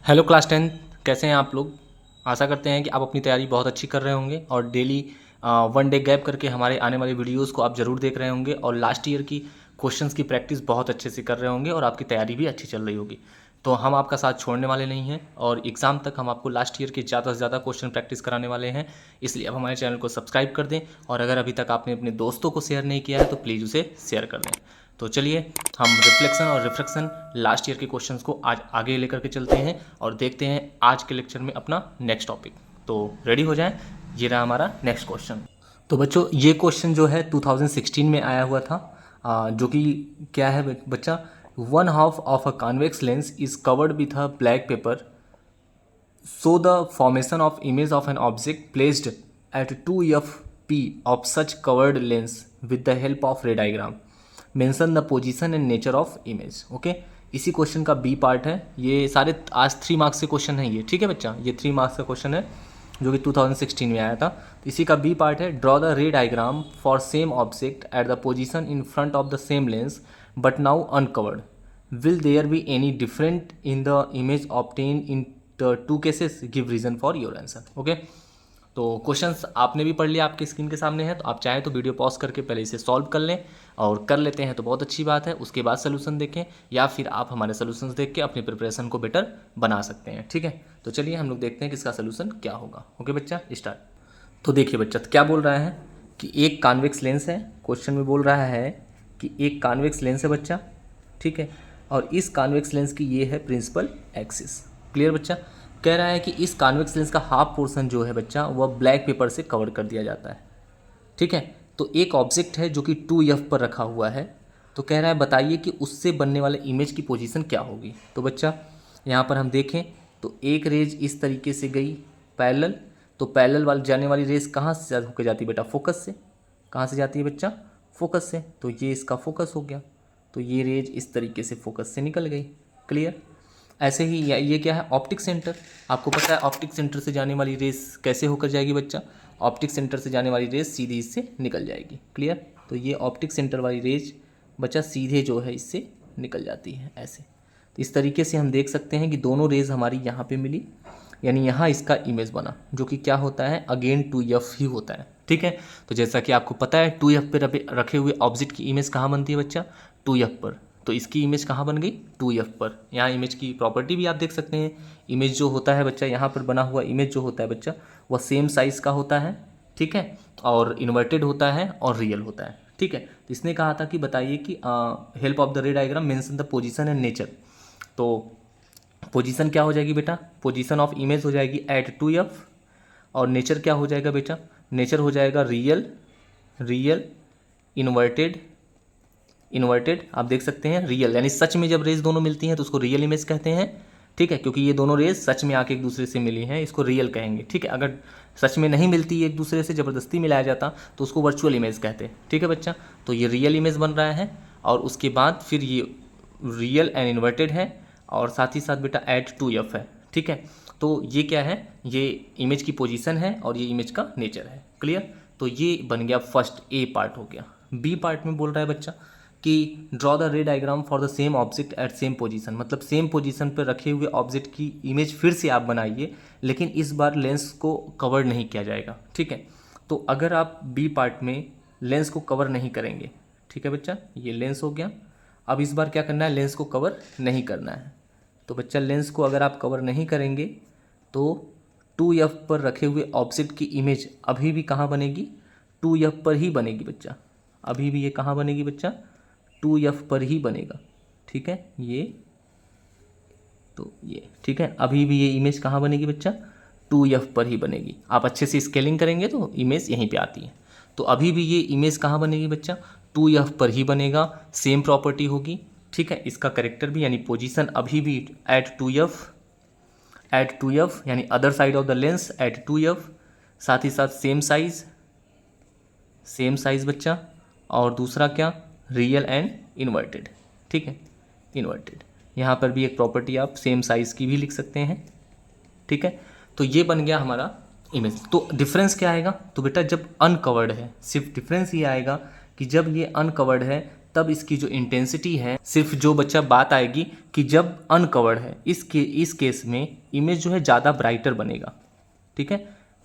Hello class 10। कैसे हैं आप लोग। आशा करते हैं कि आप अपनी तैयारी बहुत अच्छी कर रहे होंगे और डेली 1 डे गैप करके हमारे आने वाली वीडियोस को आप ज़रूर देख रहे होंगे और लास्ट ईयर की क्वेश्चंस की प्रैक्टिस बहुत अच्छे से कर रहे होंगे और आपकी तैयारी भी अच्छी चल रही होगी। तो हम आपका साथ छोड़ने वाले नहीं हैं और एग्ज़ाम तक हम आपको लास्ट ईयर के ज़्यादा से ज़्यादा क्वेश्चन प्रैक्टिस कराने वाले हैं। इसलिए आप हमारे चैनल को सब्सक्राइब कर दें और अगर अभी तक आपने अपने दोस्तों को शेयर नहीं किया है तो प्लीज़ उसे शेयर कर दें। तो चलिए हम रिफ्लेक्शन और रिफ्रैक्शन लास्ट ईयर के क्वेश्चंस को आज आगे लेकर के चलते हैं और देखते हैं आज के लेक्चर में अपना नेक्स्ट टॉपिक। तो रेडी हो जाएं, ये रहा हमारा नेक्स्ट क्वेश्चन। तो बच्चों ये क्वेश्चन जो है 2016 में आया हुआ था, जो कि क्या है बच्चा, 1/2 of a convex lens is covered with a black paper so the formation of image of an object placed at 2f p of such covered lens with the help of ray diagram mention the position and nature of image. Okay, इसी question का B part है। ये सारे आज 3 marks के question है ये, ठीक है बच्चा, ये 3 मार्क्स का क्वेश्चन है जो कि 2016 में आया था। तो इसी का बी पार्ट है, draw the ray diagram for same object at the position in front of the same lens but now uncovered. Will there be any different in the image obtain in the 2 cases, give reason for your answer. Okay, तो questions आपने भी पढ़ लिया, आपके screen के सामने है, तो आप चाहें तो वीडियो पॉज करके पहले इसे सॉल्व कर लें और कर लेते हैं तो बहुत अच्छी बात है। उसके बाद सोल्यूशन देखें या फिर आप हमारे सोल्यूशंस देख के अपनी प्रिपरेशन को बेटर बना सकते हैं। ठीक है, तो चलिए हम लोग देखते हैं कि इसका सोल्यूशन क्या होगा। ओके बच्चा, स्टार्ट। तो देखिए बच्चा, तो क्या बोल रहा है कि एक कॉन्वेक्स लेंस है। क्वेश्चन में बोल रहा है कि एक कॉन्वेक्स लेंस है बच्चा, ठीक है, और इस कॉन्वेक्स लेंस की ये है प्रिंसिपल एक्सिस। क्लियर बच्चा, कह रहा है कि इस कॉन्वेक्स लेंस का हाफ पोर्शन जो है बच्चा वह ब्लैक पेपर से कवर कर दिया जाता है। ठीक है, तो एक ऑब्जेक्ट है जो कि 2f पर रखा हुआ है, तो कह रहा है बताइए कि उससे बनने वाले इमेज की पोजीशन क्या होगी। तो बच्चा यहाँ पर हम देखें तो एक रेज इस तरीके से गई पैरेलल, तो पैरेलल वाली जाने वाली रेज कहाँ से होकर जाती है बेटा, फोकस से। कहाँ से जाती है बच्चा, फोकस से, तो ये इसका फोकस हो गया, तो ये रेज इस तरीके से फोकस से निकल गई। क्लियर। ऐसे ही ये क्या है, ऑप्टिक सेंटर। आपको पता है ऑप्टिक सेंटर से जाने वाली रेस कैसे होकर जाएगी बच्चा, ऑप्टिक सेंटर से जाने वाली रेस सीधी इससे निकल जाएगी। क्लियर, तो ये ऑप्टिक सेंटर वाली रेज बच्चा सीधे जो है इससे निकल जाती है ऐसे। तो इस तरीके से हम देख सकते हैं कि दोनों रेज हमारी यहाँ पे मिली, यानी यहाँ इसका इमेज बना जो कि क्या होता है, अगेन 2f ही होता है। ठीक है, तो जैसा कि आपको पता है 2f पे रखे हुए ऑब्जेक्ट की इमेज कहाँ बनती है बच्चा, 2f पर, तो इसकी इमेज कहाँ बन गई, 2f पर। यहाँ इमेज की प्रॉपर्टी भी आप देख सकते हैं, इमेज जो होता है बच्चा, यहाँ पर बना हुआ इमेज जो होता है बच्चा वह सेम साइज़ का होता है, ठीक है, और इन्वर्टेड होता है और रियल होता है। ठीक है, तो इसने कहा था कि बताइए कि help of the ray diagram mention the position and nature. तो पोजीशन क्या हो जाएगी बेटा, पोजीशन ऑफ इमेज हो जाएगी एट 2f, और नेचर क्या हो जाएगा बेटा, नेचर हो जाएगा रियल, रियल, इन्वर्टेड, इन्वर्टेड। आप देख सकते हैं रियल, यानी सच में जब रेज दोनों मिलती हैं तो उसको रियल इमेज कहते हैं। ठीक है, क्योंकि ये दोनों रेज सच में आके एक दूसरे से मिली हैं, इसको रियल कहेंगे। ठीक है, अगर सच में नहीं मिलती एक दूसरे से, ज़बरदस्ती मिलाया जाता तो उसको वर्चुअल इमेज कहते हैं। ठीक है बच्चा, तो ये रियल इमेज बन रहा है और उसके बाद फिर ये रियल एंड इन्वर्टेड है और साथ ही साथ बेटा एट 2f है। ठीक है, तो ये क्या है, ये इमेज की पोजीशन है और ये इमेज का नेचर है। क्लियर, तो ये बन गया फर्स्ट ए पार्ट हो गया। बी पार्ट में बोल रहा है बच्चा कि draw the ray diagram for the same object eight same position, मतलब सेम पोजीशन पर रखे हुए ऑब्जेक्ट की इमेज फिर से आप बनाइए, लेकिन इस बार लेंस को कवर नहीं किया जाएगा। ठीक है, तो अगर आप बी पार्ट में लेंस को कवर नहीं करेंगे, ठीक है बच्चा, ये लेंस हो गया। अब इस बार क्या करना है, लेंस को कवर नहीं करना है। तो बच्चा लेंस को अगर आप कवर नहीं करेंगे तो 2f पर रखे हुए ऑब्जेक्ट की इमेज अभी भी कहाँ बनेगी, 2f पर ही बनेगी बच्चा। अभी भी ये कहाँ बनेगी बच्चा, 2f पर ही बनेगा। ठीक है, ये तो ये ठीक है, अभी भी ये इमेज कहाँ बनेगी बच्चा, 2f पर ही बनेगी। आप अच्छे से स्केलिंग करेंगे तो इमेज यहीं पे आती है। तो अभी भी ये इमेज कहाँ बनेगी बच्चा, 2f पर ही बनेगा, सेम प्रॉपर्टी होगी। ठीक है, इसका करेक्टर भी यानी पोजीशन अभी भी एट 2f यानी other side of the lens at 2f, साथ ही साथ सेम साइज, सेम साइज बच्चा, और दूसरा क्या, रियल एंड इन्वर्टेड। ठीक है, इन्वर्टेड, यहाँ पर भी एक प्रॉपर्टी आप सेम साइज़ की भी लिख सकते हैं। ठीक है, तो ये बन गया हमारा इमेज। तो डिफरेंस क्या आएगा, तो बेटा जब अनकवर्ड है, सिर्फ डिफरेंस ये आएगा कि जब ये अनकवर्ड है तब इसकी जो इंटेंसिटी है, सिर्फ जो बच्चा बात आएगी कि जब अनकवर्ड है, इस केस में इमेज जो है ज़्यादा ब्राइटर बनेगा, ठीक है,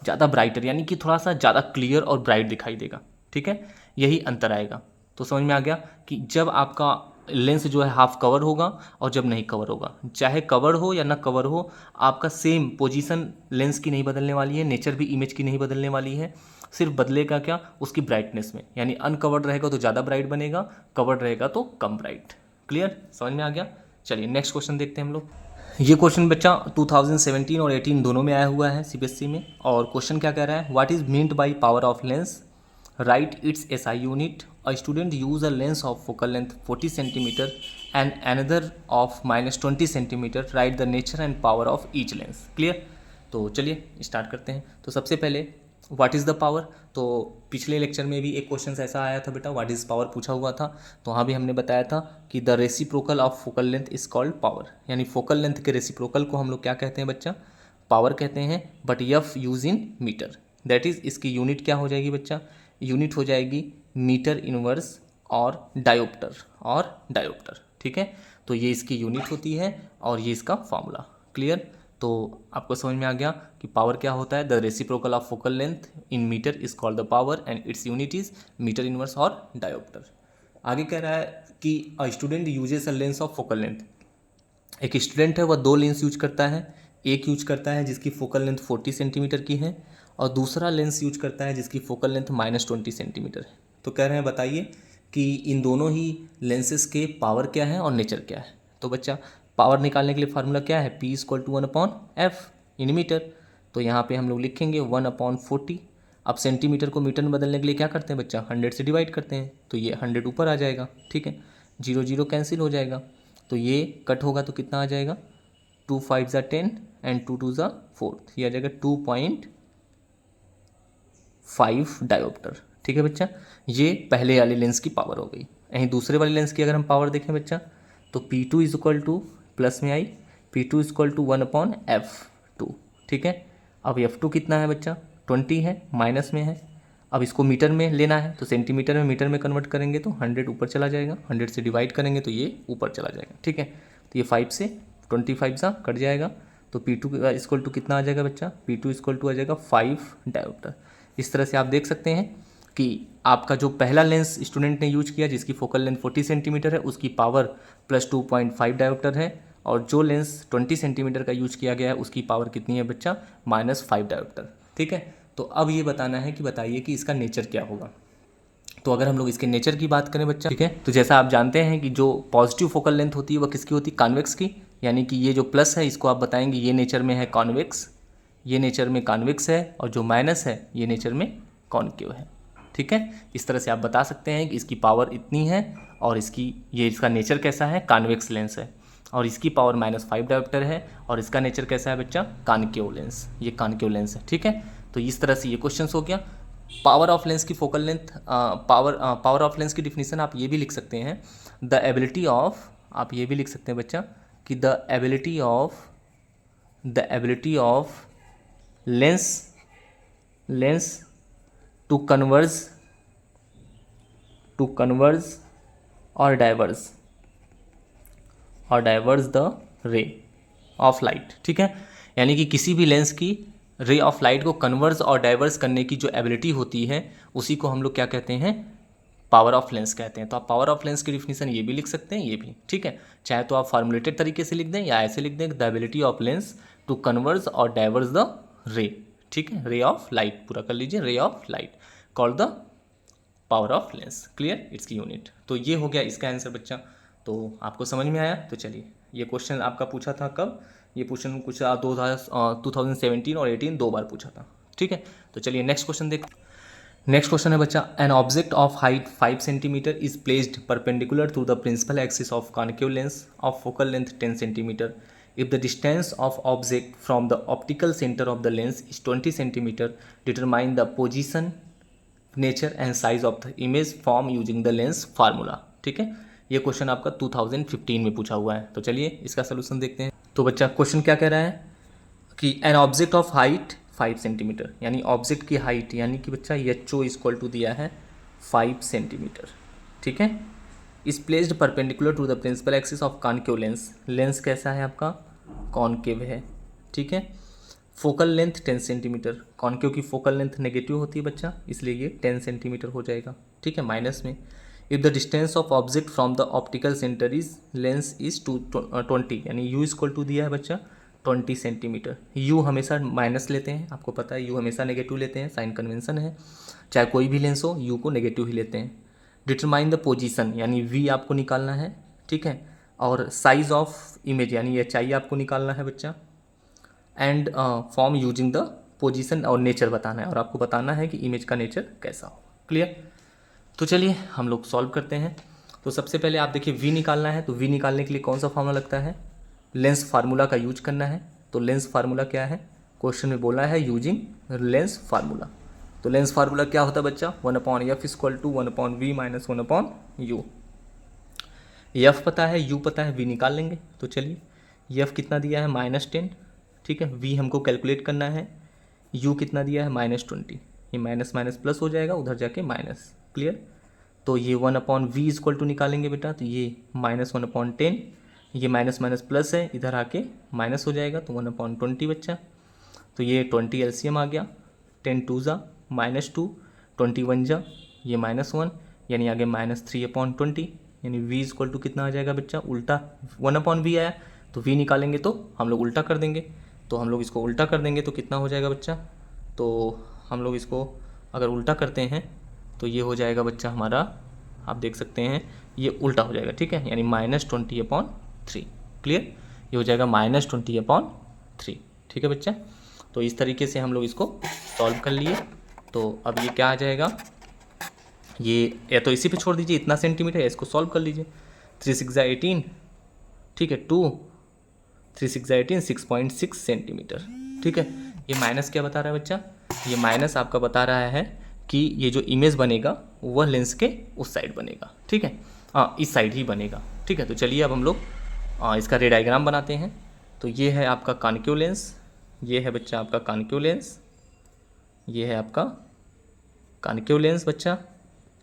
ज़्यादा ब्राइटर यानी कि थोड़ा सा ज़्यादा क्लियर और ब्राइट दिखाई देगा, ठीक है, यही अंतर आएगा। तो समझ में आ गया कि जब आपका लेंस जो है हाफ कवर होगा और जब नहीं कवर होगा, चाहे कवर हो या ना कवर हो, आपका सेम पोजीशन लेंस की नहीं बदलने वाली है, नेचर भी इमेज की नहीं बदलने वाली है, सिर्फ बदलेगा क्या, उसकी ब्राइटनेस में, यानी अनकवर्ड रहेगा तो ज़्यादा ब्राइट बनेगा, कवर्ड रहेगा तो कम ब्राइट। क्लियर, समझ में आ गया। चलिए नेक्स्ट क्वेश्चन देखते हैं हम लोग। ये क्वेश्चन बच्चा 2017 और 18 दोनों में आया हुआ है सीबीएसई में, और क्वेश्चन क्या कह रहा है, what is meant by power of lens, right it's SI unit, a student use a lens of focal length 40 centimetre and another of -20 centimetre, right the nature and power of each lens. Clear, तो चलिए start करते हैं। तो सबसे पहले what is the power, तो पिछले lecture में भी एक क्वेश्चन ऐसा आया था बेटा, व्हाट इज़ पावर पूछा हुआ था, तो वहाँ भी हमने बताया था कि the reciprocal of focal length is called power, यानी फोकल लेंथ के रेसिप्रोकल को हम लोग क्या कहते हैं बच्चा, पावर कहते हैं, but if use in metre, that is इसकी यूनिट क्या हो जाएगी बच्चा, यूनिट हो जाएगी मीटर इनवर्स और डायोप्टर, ठीक है, तो ये इसकी यूनिट होती है और ये इसका फॉर्मूला। क्लियर, तो आपको समझ में आ गया कि पावर क्या होता है, the reciprocal of focal length in metre is called the power and its unit is metre inverse और डायोप्टर। आगे कह रहा है कि a student uses a lens of focal length, एक स्टूडेंट है वह दो लेंस यूज करता है, एक यूज करता है जिसकी फोकल लेंथ 40 सेंटीमीटर की है और दूसरा लेंस यूज करता है जिसकी फोकल लेंथ -20 सेंटीमीटर है। तो कह रहे हैं बताइए कि इन दोनों ही लेंसेज के पावर क्या है और नेचर क्या है। तो बच्चा पावर निकालने के लिए फार्मूला क्या है, P = 1/f इन मीटर, तो यहाँ पे हम लोग लिखेंगे 1/40। अब सेंटीमीटर को मीटर में बदलने के लिए क्या करते हैं बच्चा, 100 से डिवाइड करते हैं, तो ये 100 ऊपर आ जाएगा, ठीक है, 0 0 कैंसिल हो जाएगा, तो ये कट होगा तो कितना आ जाएगा, 2 5 = 10 एंड 2 2 = 4, ये आ जाएगा 2.5 डायोप्टर। ठीक है बच्चा, ये पहले वाले लेंस की पावर हो गई। यहीं दूसरे वाले लेंस की अगर हम पावर देखें बच्चा, तो P2 = प्लस में आई, P2 = 1/f2, ठीक है। अब f2 कितना है बच्चा, 20 है, माइनस में है, अब इसको मीटर में लेना है तो सेंटीमीटर में मीटर में कन्वर्ट करेंगे तो 100 ऊपर चला जाएगा, 100 से डिवाइड करेंगे तो ये ऊपर चला जाएगा, ठीक है। तो ये 5 से 25 सा कट जाएगा, तो P2 = कितना आ जाएगा बच्चा, P2 = आ जाएगा 5 डायोप्टर। इस तरह से आप देख सकते हैं कि आपका जो पहला लेंस स्टूडेंट ने यूज किया जिसकी फोकल लेंथ 40 सेंटीमीटर है उसकी पावर प्लस 2.5 डायोप्टर है, और जो लेंस 20 सेंटीमीटर का यूज किया गया है उसकी पावर कितनी है बच्चा, -5 डायोप्टर, ठीक है। तो अब ये बताना है कि बताइए कि इसका नेचर क्या होगा। तो अगर हम लोग इसके नेचर की बात करें बच्चा, ठीक है, तो जैसा आप जानते हैं कि जो पॉजिटिव फोकल लेंथ होती है वह किसकी होती है, कॉन्वेक्स की, यानी कि ये जो प्लस है इसको आप बताएंगे ये नेचर में है कॉन्वेक्स, ये नेचर में कॉन्वेक्स है, और जो माइनस है ये नेचर में कॉनकेव है, ठीक है। इस तरह से आप बता सकते हैं कि इसकी पावर इतनी है और इसका नेचर कैसा है, कॉन्वेक्स लेंस है, और इसकी पावर -5 डायोप्टर है, और इसका नेचर कैसा है बच्चा, कॉनकेव लेंस, ये कॉनकेव लेंस है, ठीक है। तो इस तरह से ये क्वेश्चन हो गया। पावर ऑफ लेंस की focal length, power of lens की डिफिनीशन आप ये भी लिख सकते हैं, द एबिलिटी ऑफ, आप ये भी लिख सकते हैं बच्चा कि the ability of lens to converge और diverge the ray of light, ठीक है। यानी कि किसी भी लेंस की रे ऑफ लाइट को कन्वर्स और डाइवर्स करने की जो एबिलिटी होती है उसी को हम लोग क्या कहते हैं, पावर ऑफ लेंस कहते हैं। तो आप पावर ऑफ लेंस की डिफिनीशन ये भी लिख सकते हैं, ये भी, ठीक है। चाहे तो आप फॉर्मुलेटेड तरीके से लिख दें या ऐसे लिख दें, the ability of lens to converge और डाइवर्स द रे, ठीक है, रे ऑफ लाइट, पूरा कर लीजिए, रे of light called the power of lens. Clear, it's की यूनिट। तो ये हो गया इसका आंसर बच्चा। तो आपको समझ में आया। तो चलिए, ये क्वेश्चन आपका पूछा था कब, ये क्वेश्चन कुछ 2017 और 18 दो बार पूछा था, ठीक है। तो चलिए नेक्स्ट क्वेश्चन देख। नेक्स्ट क्वेश्चन है बच्चा, an object of height 5 centimetre is placed perpendicular to the principal axis of concave lens of focal length 10 centimetre. If the distance of object from the optical center of the lens is 20 centimeter, determine the position, nature and size of the image form using the lens formula। ठीक है, ये question आपका 2015 में पूछा हुआ है। तो चलिए इसका सोल्यूशन देखते हैं। तो बच्चा क्वेश्चन क्या कह रहा है कि N object of height 5 centimetre, यानी ऑब्जेक्ट की हाइट, यानी कि बच्चा HO = दिया है 5 सेंटीमीटर, ठीक है, is placed perpendicular to the principal axis of concave lens. Lens कैसा है आपका, कॉनकेव है, ठीक है। फोकल लेंथ 10 सेंटीमीटर, कॉनकेव की फोकल लेंथ नेगेटिव होती है बच्चा, इसलिए ये 10 सेंटीमीटर हो जाएगा, ठीक है, माइनस में। If the distance of object from the optical centre is lens is 20, यानी यू इक्वल टू दिया है बच्चा 20 सेंटीमीटर। यू हमेशा माइनस लेते हैं, आपको पता है, यू हमेशा नेगेटिव लेते हैं, साइन कन्वेंशन है, चाहे कोई भी लेंस हो यू को नेगेटिव ही लेते हैं। डिटरमाइन द पोजीशन, यानी वी आपको निकालना है, ठीक है, और साइज ऑफ इमेज यानी एच आई आपको निकालना है बच्चा, and form using the position, और नेचर बताना है, और आपको बताना है कि इमेज का नेचर कैसा हो। क्लियर? तो चलिए हम लोग सॉल्व करते हैं। तो सबसे पहले आप देखिए वी निकालना है, तो वी निकालने के लिए कौन सा फार्मूला लगता है, लेंस फार्मूला का यूज करना है। तो लेंस फार्मूला क्या है, क्वेश्चन में बोला है यूजिंग लेंस फार्मूला। तो लेंस फार्मूला क्या होता है बच्चा, 1/f equal to 1/v minus 1/u। F पता है, यू पता है, वी निकाल लेंगे। तो चलिए एफ कितना दिया है -10, ठीक है, वी हमको कैलकुलेट करना है, यू कितना दिया है -20, ये माइनस माइनस प्लस हो जाएगा, उधर जाके माइनस। क्लियर? तो ये 1/v इक्वल टू निकालेंगे बेटा, तो ये -1/10, ये माइनस माइनस प्लस है, इधर आके माइनस हो जाएगा, तो 1/20 बच्चा। तो ये 20 एलसीएम आ गया, 10 2 जा -2, 21 जा ये -1, यानी आगे -3/20, यानी v इक्वल टू कितना आ जाएगा बच्चा, उल्टा 1/v आया, तो v निकालेंगे तो हम लोग उल्टा कर देंगे, तो हम लोग इसको उल्टा कर देंगे तो कितना हो जाएगा बच्चा, तो हम लोग इसको अगर उल्टा करते हैं तो ये हो जाएगा बच्चा हमारा, आप देख सकते हैं ये उल्टा हो जाएगा, ठीक है, यानी -20/3। क्लियर? ये हो जाएगा -20/3, ठीक है बच्चा। तो इस तरीके से हम लोग इसको सॉल्व कर लिए। तो अब ये क्या आ जाएगा, ये या तो इसी पे छोड़ दीजिए इतना सेंटीमीटर, या इसको सॉल्व कर लीजिए। 3 6 जा 18, ठीक है, 2 3 6 जा 18, 6.6 सेंटीमीटर, ठीक है। ये माइनस क्या बता रहा है बच्चा, ये माइनस आपका बता रहा है कि ये जो इमेज बनेगा वह लेंस के उस साइड बनेगा, ठीक है, हाँ इस साइड ही बनेगा, ठीक है। तो चलिए अब हम लोग इसका रे डायग्राम बनाते हैं। तो ये है आपका कॉनकेव लेंस, ये है बच्चा आपका कॉनकेव लेंस, ये है आपका कॉनकेव लेंस बच्चा,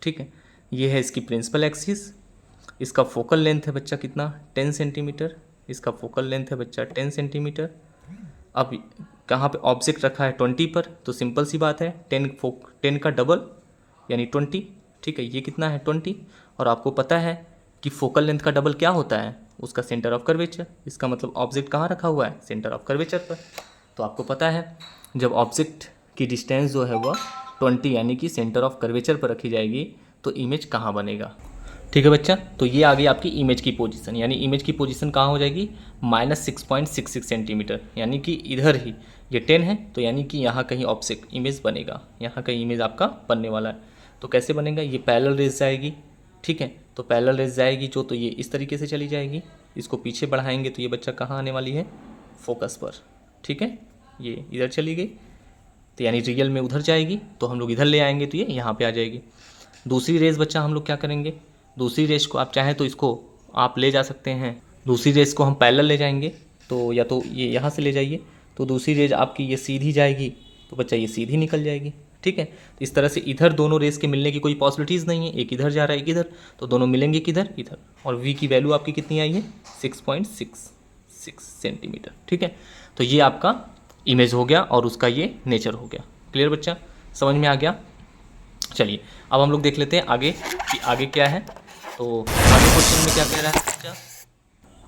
ठीक है। ये है इसकी प्रिंसिपल एक्सिस, इसका फोकल लेंथ है बच्चा कितना 10 सेंटीमीटर, इसका फोकल लेंथ है बच्चा 10 सेंटीमीटर। अब कहाँ पे ऑब्जेक्ट रखा है 20 पर, तो सिंपल सी बात है 10 का डबल यानी 20, ठीक है, ये कितना है 20, और आपको पता है कि फोकल लेंथ का डबल क्या होता है, उसका सेंटर ऑफ कर्वेचर। इसका मतलब ऑब्जेक्ट कहाँ रखा हुआ है, सेंटर ऑफ कर्वेचर पर। तो आपको पता है जब ऑब्जेक्ट की डिस्टेंस जो है वह 20 यानी कि सेंटर ऑफ कर्वेचर पर रखी जाएगी तो इमेज कहाँ बनेगा, ठीक है बच्चा। तो ये आ गई आपकी इमेज की पोजीशन, यानी इमेज की पोजीशन कहाँ हो जाएगी -6.66 सेंटीमीटर, यानी कि इधर ही ये 10 है, तो यानी कि यहाँ कहीं ऑब्जेक्ट इमेज बनेगा, यहाँ कहीं इमेज आपका बनने वाला है। तो कैसे बनेगा, ये पैरेलल रेस जाएगी, ठीक है, तो पैरेलल रेस जाएगी जो, तो ये इस तरीके से चली जाएगी, इसको पीछे बढ़ाएंगे तो ये बच्चा कहाँ आने वाली है, फोकस पर, ठीक है, ये इधर चली गई, तो यानी रियल में उधर जाएगी, तो हम लोग इधर ले आएंगे तो ये यहाँ पे आ जाएगी। दूसरी रेस बच्चा हम लोग क्या करेंगे, दूसरी रेस को आप चाहें तो इसको आप ले जा सकते हैं, दूसरी रेस को हम पैरेलल ले जाएंगे, तो या तो ये यहाँ से ले जाइए, तो दूसरी रेस आपकी ये सीधी जाएगी, तो बच्चा ये सीधी निकल जाएगी, ठीक है। तो इस तरह से इधर दोनों रेस के मिलने की कोई पॉसिबिलिटीज़ नहीं है, एक इधर जा रहा है एक इधर, तो दोनों मिलेंगे किधर, इधर, और v की वैल्यू आपकी कितनी आई है 6.66 सेंटीमीटर, ठीक है। तो ये आपका इमेज हो गया और उसका ये नेचर हो गया। क्लियर बच्चा, समझ में आ गया। चलिए अब हम लोग देख लेते हैं आगे कि आगे क्या है। तो आगे क्वेश्चन में क्या कह रहा है बच्चा,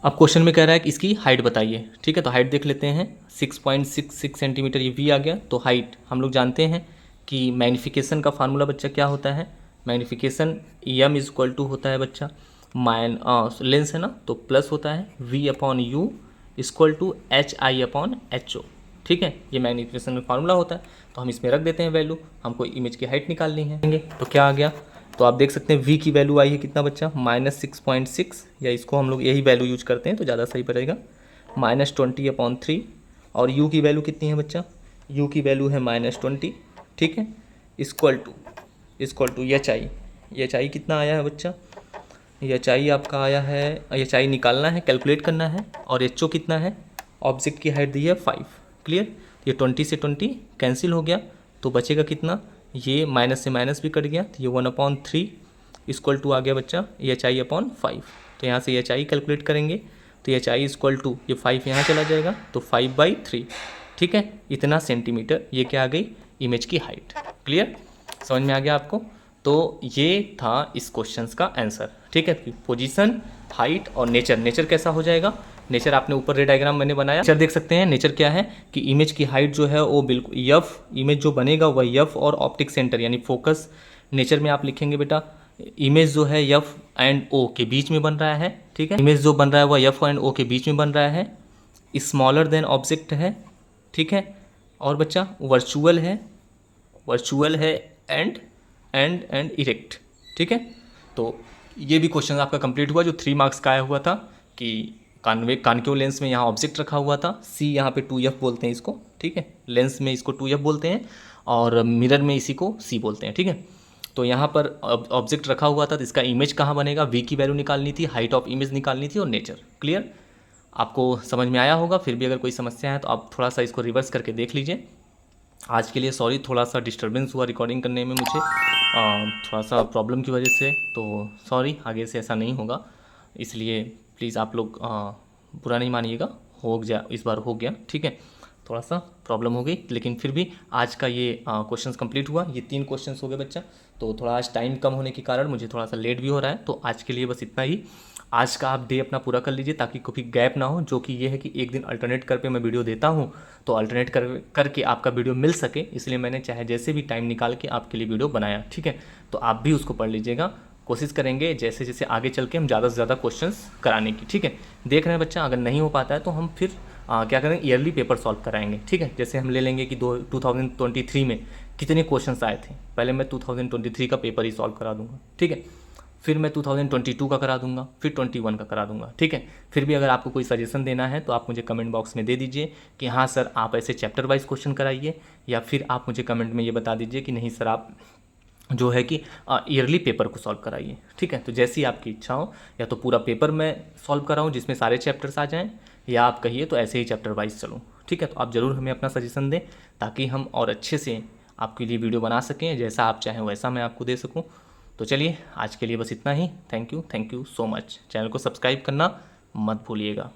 अब क्वेश्चन में कह रहा है कि इसकी हाइट बताइए, ठीक है। तो हाइट देख लेते हैं, 6.66 सेंटीमीटर ये v आ गया। तो हाइट हम लोग जानते हैं कि मैग्नीफिकेशन का फार्मूला बच्चा क्या होता है, magnification m is equal to होता है बच्चा लेंस है ना, तो प्लस होता है v/u इक्वल टू hi/ho, ठीक है, ये मैग्नीफिकेशन में फार्मूला होता है। तो हम इसमें रख देते हैं वैल्यू, हमको इमेज की हाइट निकालनी है, तो क्या आ गया, तो आप देख सकते हैं v की वैल्यू आई है कितना बच्चा -6.6, या इसको हम लोग यही वैल्यू यूज करते हैं तो ज़्यादा सही पड़ेगा, -20/3, और u की वैल्यू कितनी है बच्चा, u की वैल्यू है -20, ठीक है, इक्वल टू एच आई कितना आया है बच्चा, एच आई आपका आया है, एच आई निकालना है, कैलकुलेट करना है, और एच ओ कितना है, ऑब्जेक्ट की हाइट दी है 5। क्लियर, ये 20 से 20 कैंसिल हो गया, तो बचेगा कितना, ये माइनस से माइनस भी कट गया, तो ये 1/3 इक्वल टू आ गया बच्चा एच आई अपॉन 5। तो यहाँ से एच आई कैलकुलेट करेंगे तो एच आई इक्वल टू ये 5 यहाँ चला जाएगा तो 5/3, ठीक है, इतना सेंटीमीटर। ये क्या आ गई, इमेज की हाइट। क्लियर, समझ में आ गया आपको। तो ये था इस क्वेश्चंस का आंसर, ठीक है। पोजीशन, हाइट और नेचर। नेचर कैसा हो जाएगा, नेचर आपने ऊपर रे डायग्राम मैंने बनाया, नेचर देख सकते हैं। नेचर क्या है कि इमेज की हाइट जो है वो बिल्कुल यफ, इमेज जो बनेगा वह यफ और ऑप्टिक सेंटर यानी फोकस। नेचर में आप लिखेंगे बेटा इमेज जो है यफ एंड ओ के बीच में बन रहा है, ठीक है। इमेज जो बन रहा है वह यफ एंड ओ के बीच में बन रहा है, स्मॉलर देन ऑब्जेक्ट है, ठीक है। और बच्चा वर्चुअल है, वर्चुअल है एंड इरेक्ट, ठीक है। तो ये भी क्वेश्चन आपका कंप्लीट हुआ जो 3 मार्क्स का आया हुआ था कि कॉन्केव लेंस में यहाँ ऑब्जेक्ट रखा हुआ था, सी यहाँ पे 2f बोलते हैं इसको, ठीक है। लेंस में इसको 2f बोलते हैं और मिरर में इसी को c बोलते हैं, ठीक है। तो यहाँ पर ऑब्जेक्ट रखा हुआ था तो इसका इमेज कहाँ बनेगा, v की वैल्यू निकालनी थी, हाइट ऑफ इमेज निकालनी थी और नेचर। क्लियर, आपको समझ में आया होगा। फिर भी अगर कोई समस्या है तो आप थोड़ा सा इसको रिवर्स करके देख लीजिए। आज के लिए सॉरी, थोड़ा सा डिस्टर्बेंस हुआ रिकॉर्डिंग करने में मुझे, थोड़ा सा प्रॉब्लम की वजह से, तो सॉरी, आगे से ऐसा नहीं होगा। इसलिए प्लीज़ आप लोग बुरा नहीं मानिएगा, हो गया इस बार, हो गया, ठीक है। थोड़ा सा प्रॉब्लम हो गई, लेकिन फिर भी आज का ये क्वेश्चंस कंप्लीट हुआ। ये 3 क्वेश्चंस हो गए बच्चा। तो थोड़ा आज टाइम कम होने के कारण मुझे थोड़ा सा लेट भी हो रहा है। तो आज के लिए बस इतना ही। आज का आप डे अपना पूरा कर लीजिए ताकि कोई गैप ना हो, जो कि ये है कि एक दिन अल्टरनेट करके मैं वीडियो देता हूँ तो अल्टरनेट करके आपका वीडियो मिल सके, इसलिए मैंने चाहे जैसे भी टाइम निकाल के आपके लिए वीडियो बनाया, ठीक है। तो आप भी उसको पढ़ लीजिएगा। कोशिश करेंगे जैसे जैसे आगे चल के हम ज़्यादा से ज़्यादा क्वेश्चंस कराने की, ठीक है। देख रहे हैं बच्चा, अगर नहीं हो पाता है तो हम फिर क्या करेंगे, ईयरली पेपर सॉल्व कराएंगे, ठीक है। जैसे हम ले लेंगे कि 2023 में कितने क्वेश्चंस आए थे, पहले मैं 2023 का पेपर ही सॉल्व करा दूंगा, ठीक है। फिर मैं 2022 का करा दूंगा, फिर 21 का करा दूंगा, ठीक है। फिर भी अगर आपको कोई सजेशन देना है तो आप मुझे कमेंट बॉक्स में दे दीजिए कि हाँ सर आप ऐसे चैप्टर वाइज क्वेश्चन कराइए, या फिर आप मुझे कमेंट में ये बता दीजिए कि नहीं सर आप जो है कि ईयरली पेपर को सॉल्व कराइए, ठीक है। तो जैसी आपकी इच्छा हो, या तो पूरा पेपर मैं सॉल्व कराऊँ जिसमें सारे चैप्टर्स आ जाएँ, या आप कहिए तो ऐसे ही चैप्टर वाइज चलूँ, ठीक है। तो आप ज़रूर हमें अपना सजेशन दें ताकि हम और अच्छे से आपके लिए वीडियो बना सकें, जैसा आप चाहें वैसा मैं आपको दे सकूँ। तो चलिए आज के लिए बस इतना ही। Thank you so much. Channel को सब्सक्राइब करना मत भूलिएगा।